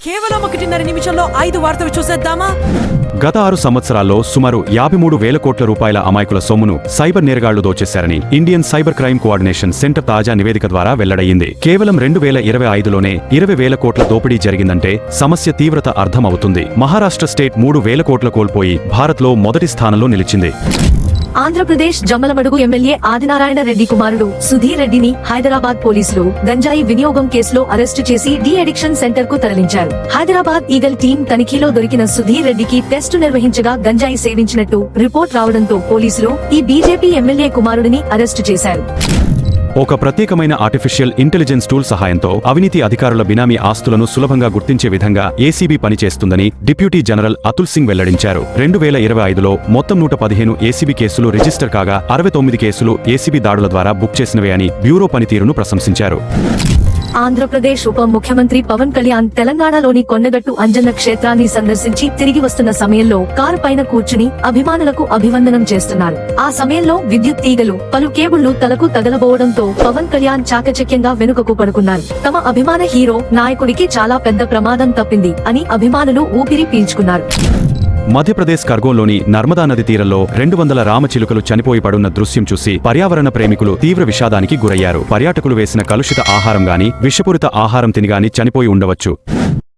కేవలం 1.5 నిమిషంలో 5 వార్తలు చూసేద్దామా? గత 6 సంవత్సరాల్లో సుమారు 53,000 కోట్ల రూపాయల అమాయకుల సొమ్మును సైబర్ నేరగాళ్లు దోచేశారని Indian cyber crime coordination centre తాజా నివేదిక ద్వారా వెల్లడయ్యింది. కేవలం 2025లోనే 20,000 కోట్ల దోపిడీ జరిగిందంటే సమస్య తీవ్రత అర్థమవుతుంది. మహారాష్ట్ర స్టేట్ 3,000 కోట్ల కోల్పోయి భారత్లో మొదటి స్థానంలో నిలిచింది. ఆంధ్రప్రదేశ్ జమ్మలమడుగు ఎమ్మెల్యే ఆదినారాయణ రెడ్డి కుమారుడు సుధీర్ రెడ్డిని హైదరాబాద్ పోలీసులు గంజాయి వినియోగం కేసులో అరెస్టు చేసి డి అడిక్షన్ సెంటర్ కు తరలించారు. హైదరాబాద్ ఈగల్ టీం తనిఖీలో దొరికిన సుధీర్ రెడ్డికి టెస్టు నిర్వహించగా గంజాయి సేవించినట్టు రిపోర్ట్ రావడంతో పోలీసులు ఈ బీజేపీ ఎమ్మెల్యే కుమారుడిని అరెస్టు చేశారు. ఒక ప్రత్యేకమైన ఆర్టిఫిషియల్ ఇంటెలిజెన్స్ టూల్ సహాయంతో అవినీతి అధికారుల బినామీ ఆస్తులను సులభంగా గుర్తించే విధంగా ఏసీబీ పనిచేస్తుందని డిప్యూటీ జనరల్ అతుల్ సింగ్ వెల్లడించారు. 2025లో మొత్తం 115 ఏసీబీ కేసులు రిజిస్టర్ కాగా 69 కేసులు ఏసీబీ దాడుల ద్వారా బుక్ చేసినవే అని బ్యూరో పనితీరును ప్రశంసించారు. ఆంధ్రప్రదేశ్ ఉప ముఖ్యమంత్రి పవన్ కళ్యాణ్ తెలంగాణలోని కొండగట్టు అంజన్న క్షేత్రాన్ని సందర్శించి తిరిగి వస్తున్న సమయంలో కారు పైన కూర్చుని అభిమానులకు అభివందనం చేస్తున్నారు. ఆ సమయంలో విద్యుత్ తీగలు, పలు కేబుళ్లు తలకు తగలబోవడంతో పవన్ కళ్యాణ్ చాకచక్యంగా వెనుకకు పడుకున్నారు. తమ అభిమాన హీరో నాయకుడికి చాలా పెద్ద ప్రమాదం తప్పింది అని అభిమానులు ఊపిరి పీల్చుకున్నారు. మధ్యప్రదేశ్ ఖర్గోన్లోని నర్మదా నది తీరంలో 200 రామచిలుకలు చనిపోయి పడున్న దృశ్యం చూసి పర్యావరణ ప్రేమికులు తీవ్ర విషాదానికి గురయ్యారు. పర్యాటకులు వేసిన కలుషిత ఆహారం గాని, విషపూరిత ఆహారం తినిగాని చనిపోయి ఉండవచ్చు.